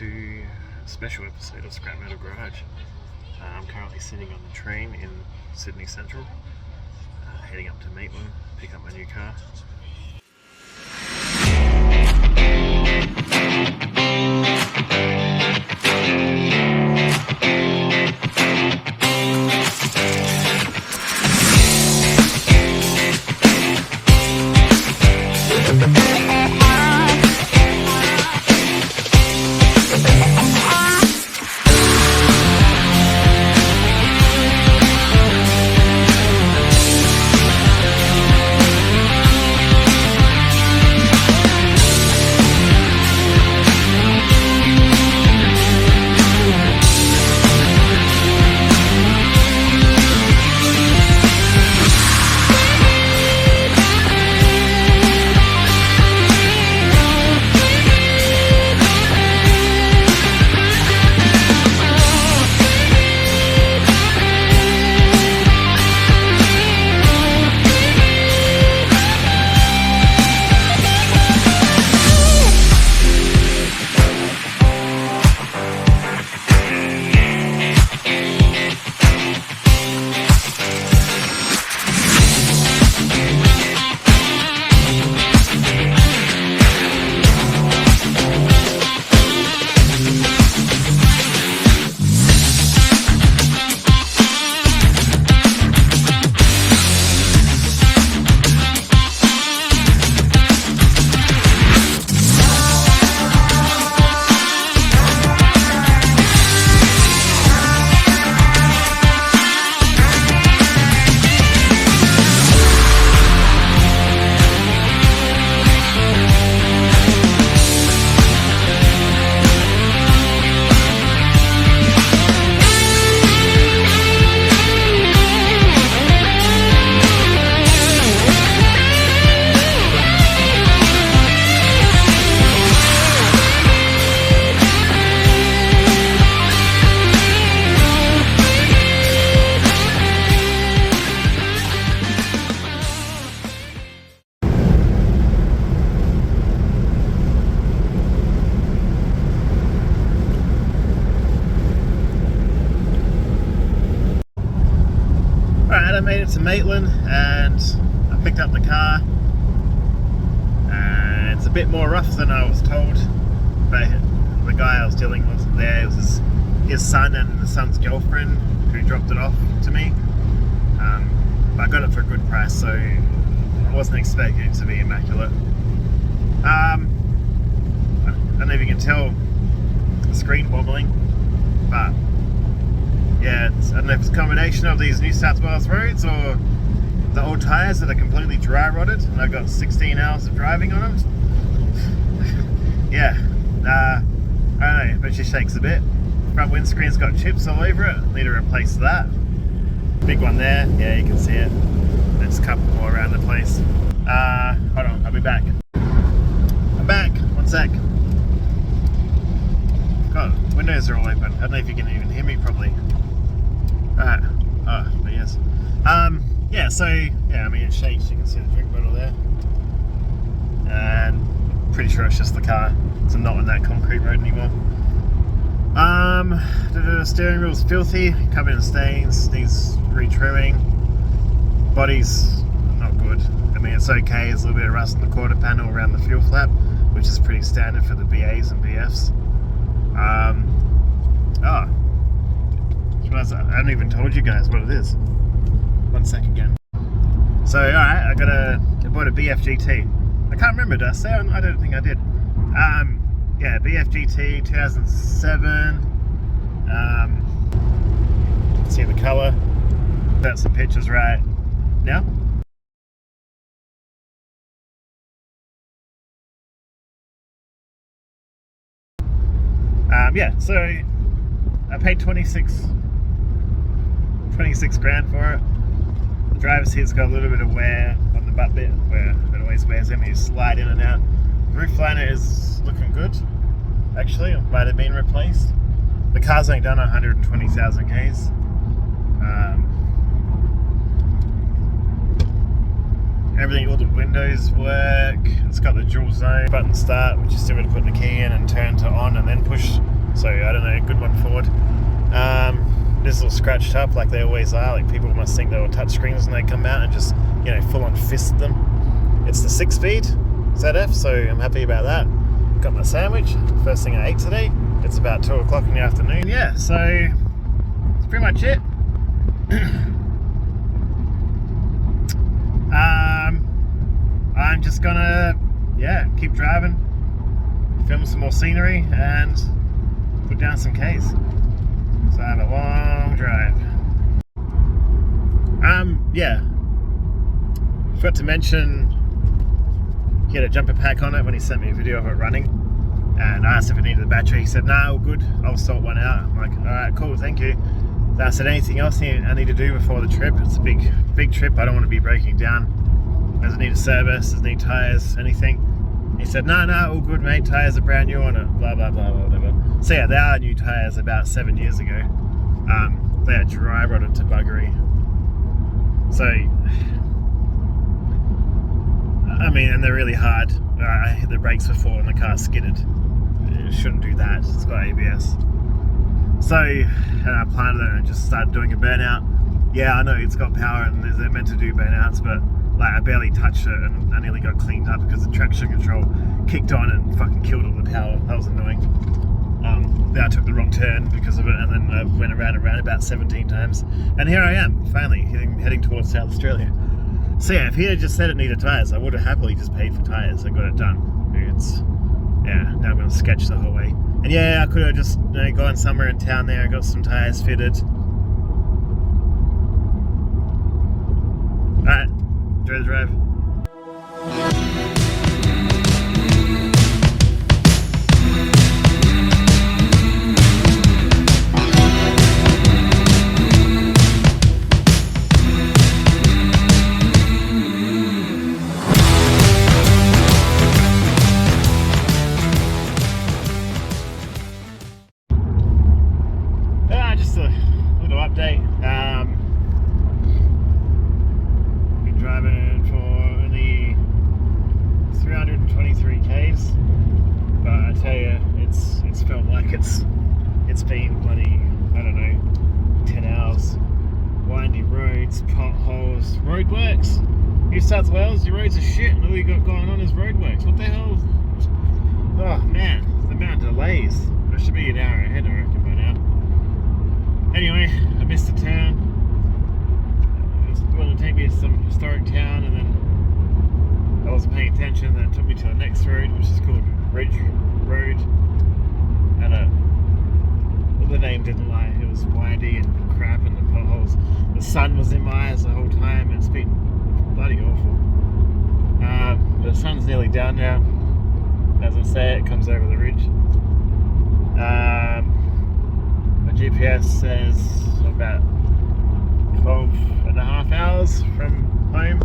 to a special episode of Scrap Metal Garage. I'm currently sitting on the train in Sydney Central, heading up to Maitland, pick up my new car. I made it to Maitland and I picked up the car, and it's a bit more rough than I was told, but the guy I was dealing with there, it was his son and the son's girlfriend who dropped it off to me, but I got it for a good price, so I wasn't expecting it to be immaculate. I don't know if you can tell the screen wobbling, but yeah, I don't know if it's a combination of these New South Wales roads or the old tyres that are completely dry rotted, and I've got 16 hours of driving on them. Yeah, I don't know, but she shakes a bit. Front windscreen's got chips all over it, need to replace that. Big one there, yeah, you can see it. There's a couple more around the place. Hold on, I'll be back. I'm back, one sec. God, windows are all open. I don't know if you can even hear me properly. Alright, but yes. Yeah, so, yeah, I mean, it shakes. You can see the drink bottle there. And pretty sure it's just the car. It's not on that concrete road anymore. The steering wheel's filthy, covered in stains, needs retrimming. Body's not good. I mean, it's okay. There's a little bit of rust in the quarter panel around the fuel flap, which is pretty standard for the BAs and BFs. I haven't even told you guys what it is. One sec again. So, alright, I bought a BF GT. I can't remember, did I say? I don't think I did. Yeah, BF GT 2007. See the colour. Got some pictures right now. Yeah, so I paid 26 grand for it. The driver's seat's got a little bit of wear on the butt bit where it always wears in when you slide in and out. The roof liner is looking good, actually. It might have been replaced. The car's only done 120,000 Ks. everything, all the windows work. It's got the dual zone button start, which is still going to put the key in and turn to on and then push. So I don't know, a good one forward. This is all scratched up like they always are. Like people must think they were touch screens when they come out and just, you know, full on fist them. It's the 6-speed ZF, so I'm happy about that. Got my sandwich, first thing I ate today. It's about 2 o'clock in the afternoon. Yeah, so that's pretty much it. I'm just gonna, keep driving, film some more scenery, and put down some Ks. So I have a long drive. Forgot to mention he had a jumper pack on it when he sent me a video of it running, and I asked if it needed a battery. He said, "Nah, all good, I'll sort one out." I'm like, "Alright, cool, thank you." So I said, "Anything else I need to do before the trip? It's a big trip, I don't want to be breaking down. Does it need a service? Does it need tyres? Anything?" He said, no, all good, mate. Tyres are brand new on it, blah, blah, blah, whatever. So yeah, they are new tyres about 7 years ago. They are dry rotted to buggery. So, I mean, and they're really hard. I hit the brakes before and the car skidded. It shouldn't do that, it's got ABS. So, and I planted it and just started doing a burnout. Yeah, I know it's got power and they're meant to do burnouts, but like I barely touched it and I nearly got cleaned up because the traction control kicked on and fucking killed all the power. That was annoying. Then I took the wrong turn because of it, and then I went around and round about 17 times. And here I am, finally heading towards South Australia. So yeah, if he had just said it needed tyres, I would have happily just paid for tyres and got it done. Now I'm going to sketch the whole way. And yeah, I could have just gone somewhere in town there and got some tyres fitted. Alright, enjoy the drive. Just a little update. Been driving for only 323 Ks, but I tell you, it's felt like it's been bloody, I don't know, 10 hours. Windy roads, potholes, roadworks. New South Wales, your roads are shit, and all you got going on is roadworks. What the hell? Oh man, the amount of delays. I should be an hour ahead, I reckon, by now. Anyway, I missed a turn. It was going to take me to some historic town, and then I wasn't paying attention. Then it took me to the next road, which is called Ridge Road, and the name didn't lie. It was windy and crap, and the potholes. The sun was in my eyes the whole time. It's been bloody awful. But the sun's nearly down now. As I say, it comes over the ridge. My GPS says about 12 and a half hours from home,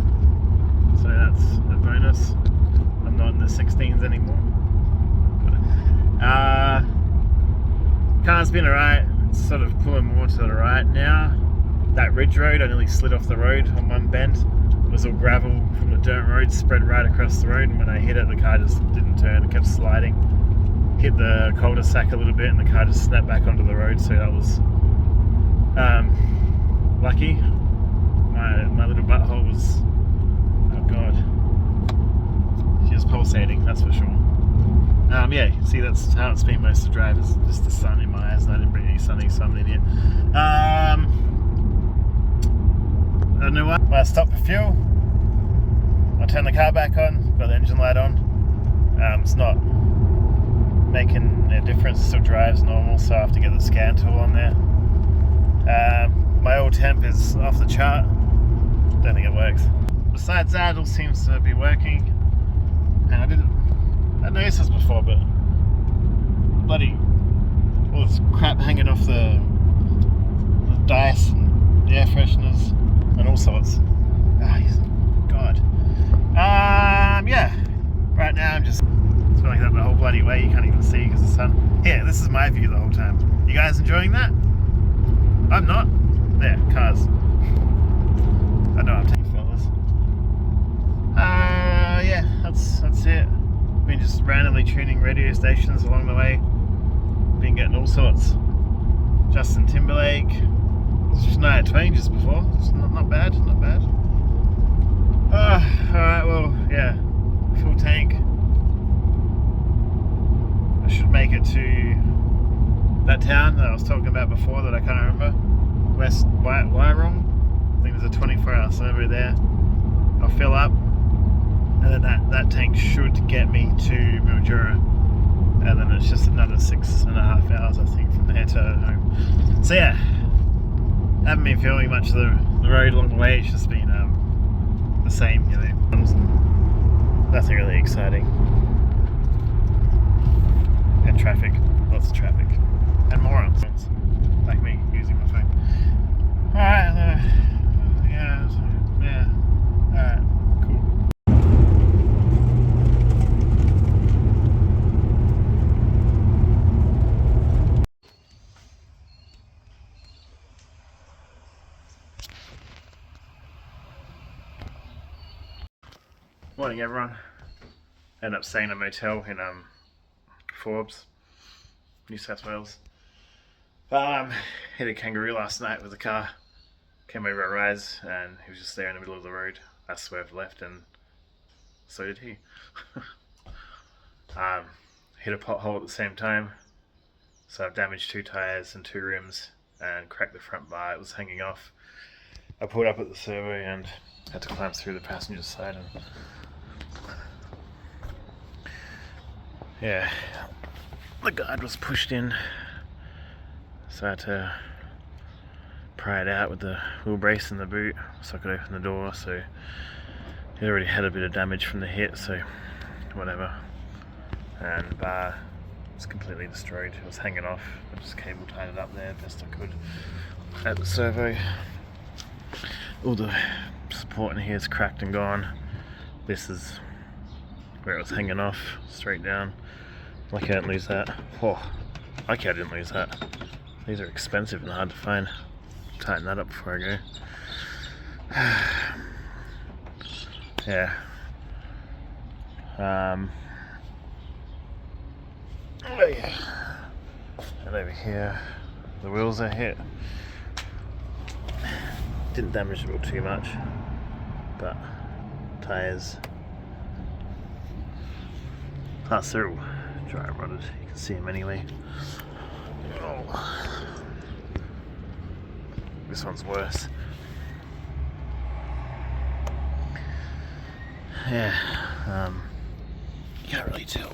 so that's a bonus. I'm not in the 16s anymore. Car's been alright. It's sort of pulling more to the right now. That ridge road, I nearly slid off the road on one bend. It was all gravel from the dirt road spread right across the road, and when I hit it, the car just didn't turn, it kept sliding. Hit the cul-de-sac a little bit and the car just snapped back onto the road, so that was lucky. My little butthole was, oh god, she was pulsating, that's for sure. Yeah, see, that's how it's been most of the drive, is just the sun in my eyes, and I didn't bring any sunny, so I'm an idiot. I don't know what, when I stop for fuel, I'll turn the car back on, got the engine light on. It's not making a difference, it still drives normal, so I have to get the scan tool on there. My oil temp is off the chart, don't think it works. Besides that, it all seems to be working, and I noticed this before, but bloody all this crap hanging off the dice and the air fresheners and all sorts. God. Yeah, right now I'm just like that the whole bloody way. You can't even see because of the sun. Yeah, this is my view the whole time. You guys enjoying that? I'm not. There, cars. I know I'm taking fellas. that's it. Been just randomly tuning radio stations along the way. Been getting all sorts. Justin Timberlake. Shania Twain just before. It's not bad, not bad. Alright, well, yeah. Full tank. I should make it to that town that I was talking about before that I can't remember. West Wyoming. I think there's a 24-hour servo there. I'll fill up, and then that tank should get me to Mildura, and then it's just another 6.5 hours I think from there to home. So yeah, haven't been filming much of the road along the way. It's just been the same, you know, nothing really exciting, and traffic, lots of traffic, and morons like me using my phone. Alright, yeah, alright, cool. Morning everyone. Ended up staying in a motel in Forbes, New South Wales. Hit a Kangaroo last night with a car. Came over a rise and he was just there in the middle of the road. I swerved left and so did he. Hit a pothole at the same time. So I've damaged 2 tyres and 2 rims and cracked the front bar. It was hanging off. I pulled up at the servo and had to climb through the passenger side and yeah, the guard was pushed in, so I had to pry it out with the wheel brace and the boot so I could open the door. So it already had a bit of damage from the hit, so whatever. And the bar was completely destroyed. It was hanging off. I just cable tied it up there best I could at the servo. All the support in here is cracked and gone. This is where it was hanging off, straight down. Lucky I didn't lose that. Oh, lucky I didn't lose that. These are expensive and hard to find. Tighten that up before I go. Yeah. Oh yeah. And over here, the wheels are hit. Didn't damage the wheel too much, but tyres. Plus they're all dry rotted. You can see them anyway. Oh. This one's worse. Yeah, you can't really tell.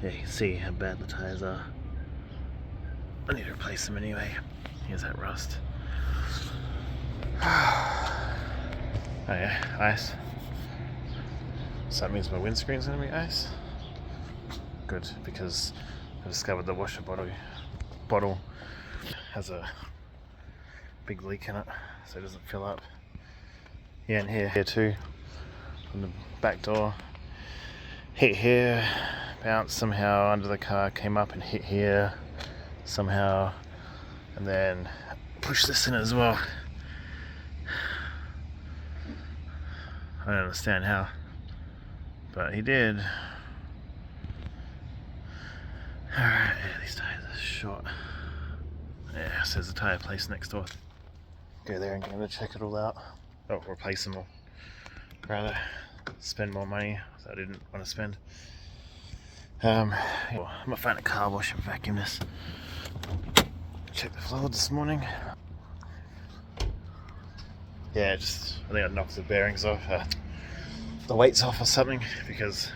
Yeah, you can see how bad the tyres are. I need to replace them anyway. Here's that rust. Oh yeah, ice. So that means my windscreen's gonna be ice. Good, because I discovered the washer bottle has a big leak in it, so it doesn't fill up. Yeah, and here too, on the back door. Hit here, bounced somehow under the car, came up and hit here somehow, and then pushed this in as well. I don't understand how, but he did. Alright, yeah, these tyres are short. Yeah, so there's a tyre place next door. Go there and get him to check it all out. Oh, replace them all. Rather spend more money that I didn't want to spend. I'm gonna find a car wash and vacuum this. Check the fluid this morning. Yeah, I think I knocked the bearings off, the weights off or something, because...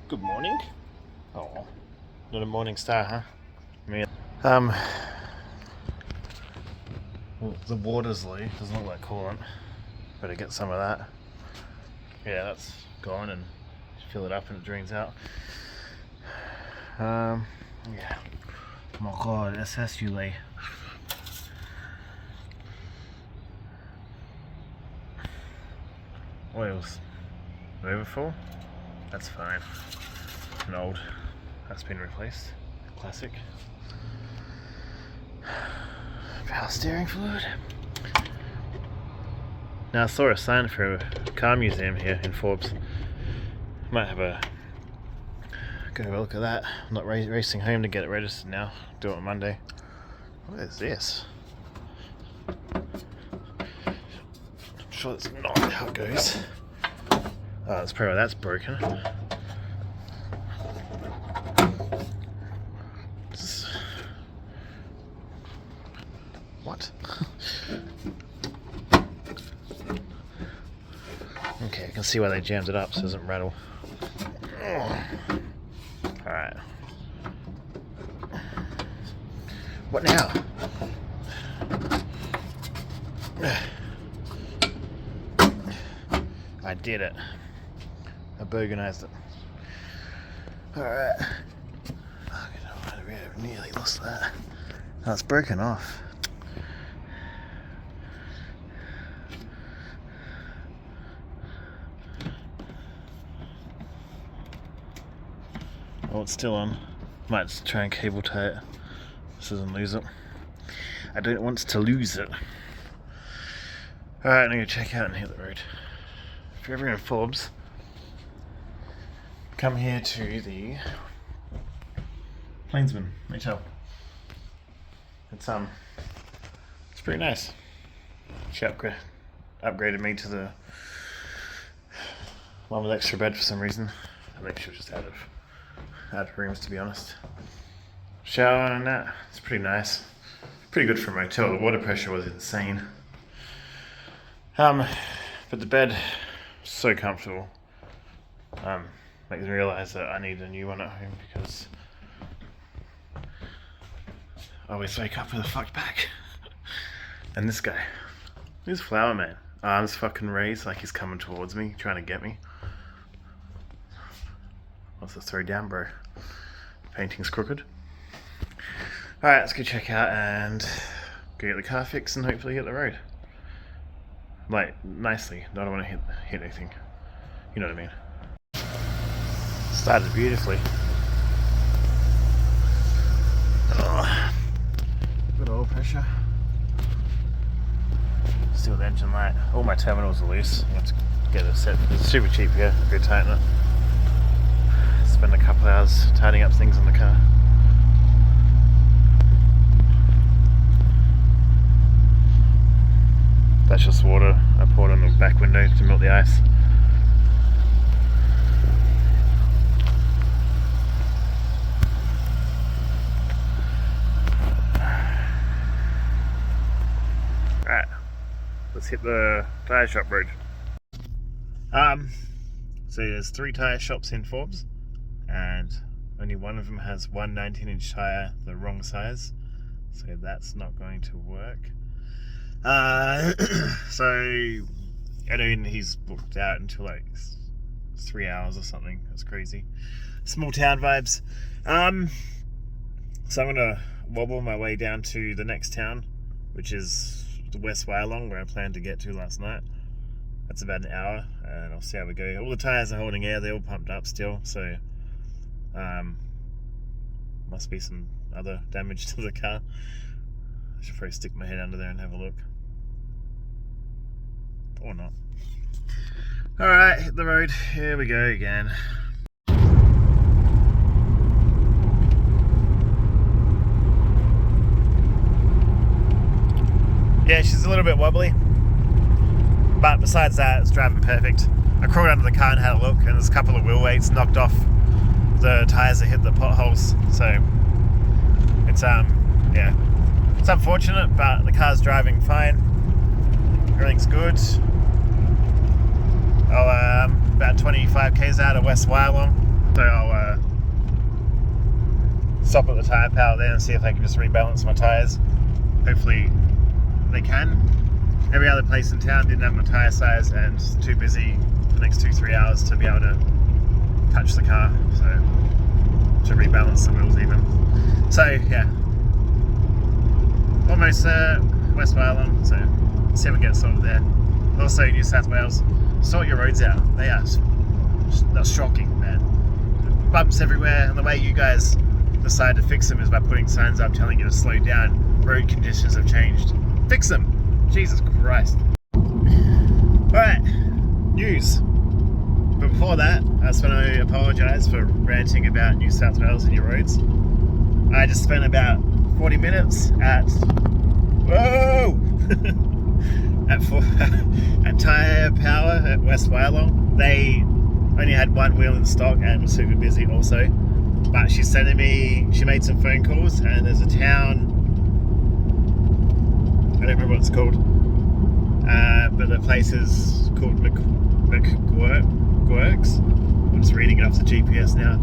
Good morning. Oh, not a morning star, huh? Me. Well, the water's low, doesn't look like coolant. Better get some of that. Yeah, that's gone, and fill it up and it drains out. Yeah. Oh my god, SS you lay. Oils. Overfull? That's fine. An old. That's been replaced. Classic. Power steering fluid. Now I saw a sign for a car museum here in Forbes. Might have a go have a look at that. I'm not racing home to get it registered now. Do it on Monday. What is this? I'm sure that's not how it goes. Oh, that's probably that's broken. What? Okay, I can see why they jammed it up so it doesn't rattle. Alright. What now? I did it. I burgonized it. Alright. I nearly lost that. Oh, it's broken off. Oh, it's still on. Might just try and cable tie it so it doesn't lose it. I don't want to lose it. Alright, I'm gonna check out and hit the road. If you're ever in Forbes, come here to the Plainsman Hotel. It's pretty nice. She upgraded me to the one with extra bed for some reason. I think she was just out of rooms, to be honest. Shower and that, it's pretty nice. Pretty good for a motel. The water pressure was insane. But the bed was so comfortable. Makes me realise that I need a new one at home because I always wake up with a fucked back. And this guy, this flower man, arms fucking raised like he's coming towards me, trying to get me. What's the throw down, bro? Painting's crooked. Alright, let's go check out and go get the car fixed and hopefully hit the road. Like, nicely. I don't want to hit anything. You know what I mean. Started beautifully. Oh, good oil pressure. Still the engine light. All my terminals are loose. I have to get it set. It's super cheap here. Go tighten it. Spend a couple hours tidying up things in the car. That's just water I poured on the back window to melt the ice. Right, let's hit the tyre shop road. So there's 3 tyre shops in Forbes, and only one of them has one 19-inch tyre the wrong size, so that's not going to work. So I know he's booked out until like 3 hours or something. That's crazy. Small town vibes. So I'm gonna wobble my way down to the next town, which is the West Wyalong, where I planned to get to last night. That's about an hour, and I'll see how we go. All the tyres are holding air, they're all pumped up still, so must be some other damage to the car. I should probably stick my head under there and have a look. Or not. Alright, hit the road. Here we go again. Yeah, she's a little bit wobbly, but besides that, it's driving perfect. I crawled under the car and had a look, and there's a couple of wheel weights knocked off the tyres that hit the potholes, so it's yeah, it's unfortunate, but the car's driving fine. Everything's good. I'll about 25 k's out of West Wyalong, so I'll stop at the tyre power there and see if they can just rebalance my tyres. Hopefully they can. Every other place in town didn't have my tyre size and too busy the next 2-3 hours to be able to touch the car, so to rebalance the wheels even. So yeah, almost West Wyalong, so let's see if we can get sorted there. Also New South Wales, sort your roads out. They're shocking, man. Bumps everywhere, and the way you guys decide to fix them is by putting signs up telling you to slow down. Road conditions have changed. Fix them! Jesus Christ. Alright, news. But before that, I just want to apologise for ranting about New South Wales and your roads. I just spent about 40 minutes at at Tyre Power at West Wyalong. They only had one wheel in stock and was super busy also. But she made some phone calls, and there's a town, I don't remember what it's called, but the place is called McGuirks. I'm just reading it off the GPS now.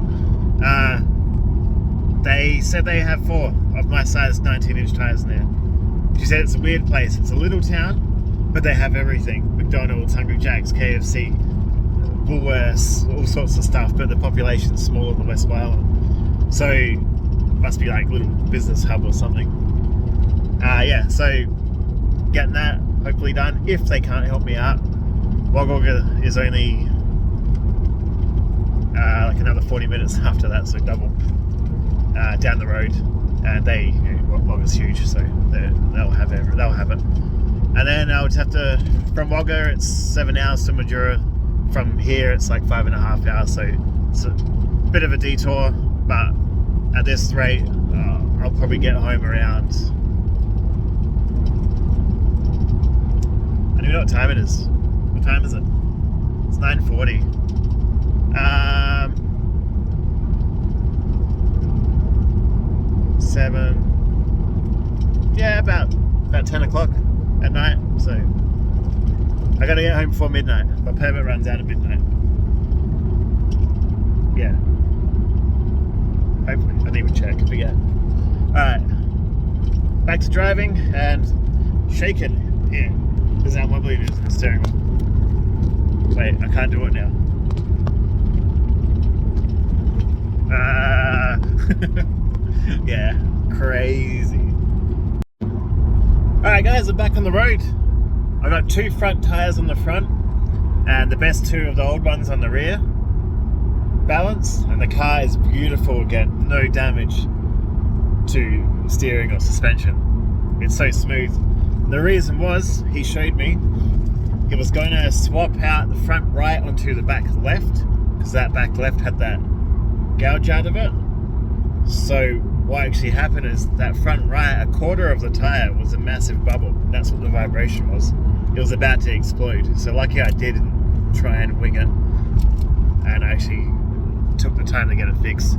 They said they have 4 of my size 19-inch tyres in there. She said it's a weird place. It's a little town, but they have everything. McDonald's, Hungry Jack's, KFC, Woolworths, all sorts of stuff, but the population's smaller than West Wyalong. So, must be like a little business hub or something. So getting that hopefully done. If they can't help me out, Wagga is only like another 40 minutes after that, so double down the road, and Wagga's huge, so they'll have it. And then I would have to, from Wagga it's 7 hours to Mildura. From here it's like 5.5 hours, so it's a bit of a detour, but at this rate I'll probably get home around, I don't know what time it is. What time is it? It's 9:40. 7, yeah, about 10 o'clock at night, so I gotta get home before midnight. My permit runs out at midnight. Yeah. Hopefully. I didn't even check, but yeah. Alright. Back to driving and shaking. Yeah. This is how wobbly it is in the steering wheel. Wait, I can't do it now. Yeah. Crazy. Alright guys, I'm back on the road. I got 2 front tyres on the front and the best 2 of the old ones on the rear. Balance, and the car is beautiful again. No damage to steering or suspension. It's so smooth. The reason was, he showed me, he was going to swap out the front right onto the back left, because that back left had that gouge out of it. So what actually happened is that front right, a quarter of the tyre was a massive bubble. That's what the vibration was. It was about to explode. So lucky I didn't try and wing it, and I actually took the time to get it fixed.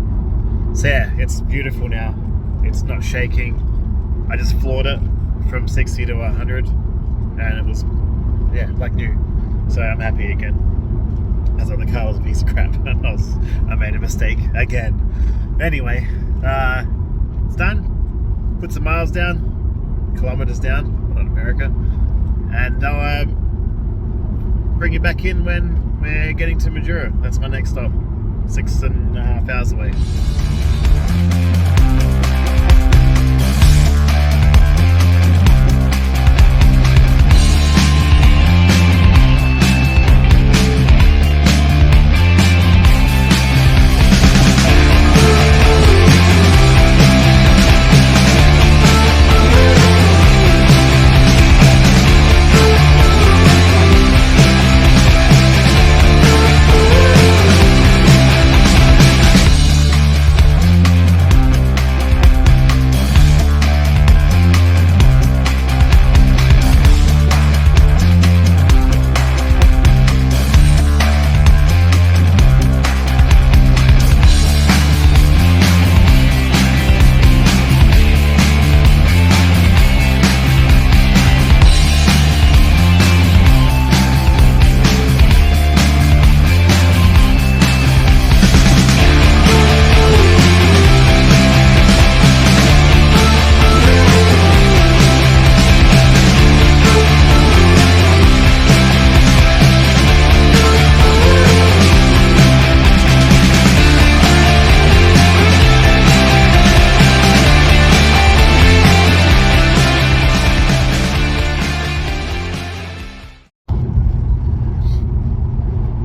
So yeah, it's beautiful now. It's not shaking. I just floored it from 60 to 100 and it was, yeah, like new. So I'm happy again. I thought the car was a piece of crap. I made a mistake again. Anyway, it's done. Put some miles down, kilometers down, not America, and I'll bring you back in when we're getting to Mildura. That's my next stop, 6.5 hours away.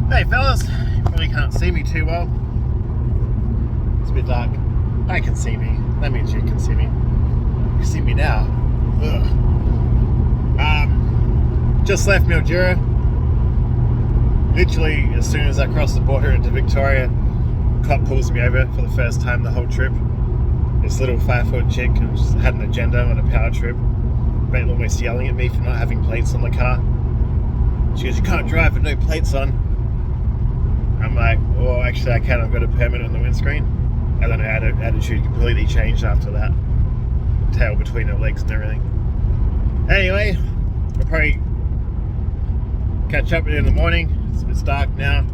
Hey fellas, you probably can't see me too well. It's a bit dark. I can see me. That means you can see me. You see me now. Ugh. Just left Mildura. Literally, as soon as I cross the border into Victoria, cop pulls me over for the first time the whole trip. This little 5-foot chick who just had an agenda on a power trip, but almost yelling at me for not having plates on the car. She goes, "You can't drive with no plates on." I'm like, "Well, actually I can, I've got a permit on the windscreen." And then her attitude completely changed after that. Tail between her legs and everything. Anyway, we'll probably catch up with you in the morning. It's dark now,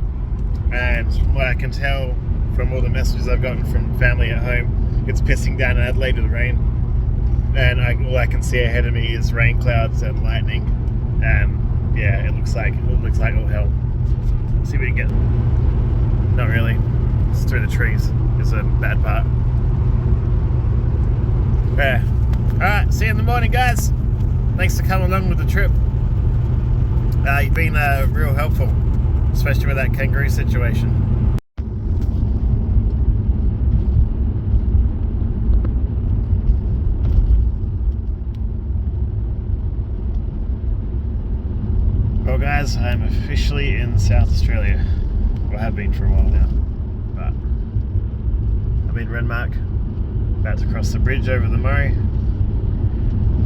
and from what I can tell from all the messages I've gotten from family at home, it's pissing down in Adelaide with rain, and all I can see ahead of me is rain clouds and lightning, and yeah, it looks like all hell. Let's see if we can get. Not really. It's through the trees. It's a bad part. Yeah. All right. See you in the morning, guys. Thanks for coming along with the trip. You've been real helpful, especially with that kangaroo situation. Well guys, I'm officially in South Australia. Well, I have been for a while now, but I'm in Renmark, about to cross the bridge over the Murray,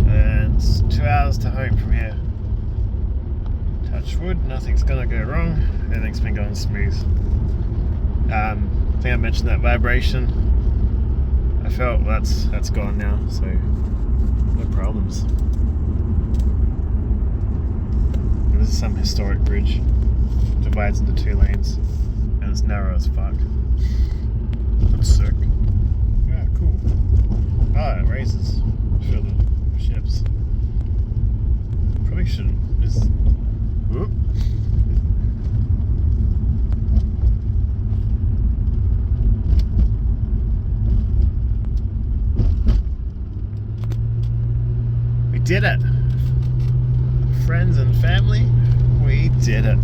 and it's 2 hours to home from here. Touch wood, nothing's gonna go wrong, everything's been going smooth. I think I mentioned that vibration. I felt that's gone now, so no problems. This is some historic bridge. Divides into 2 lanes, and it's narrow as fuck. That's sick. Yeah, cool. Oh, it raises for the ships. Probably shouldn't. Whoop. We did it! Friends and family, we did it.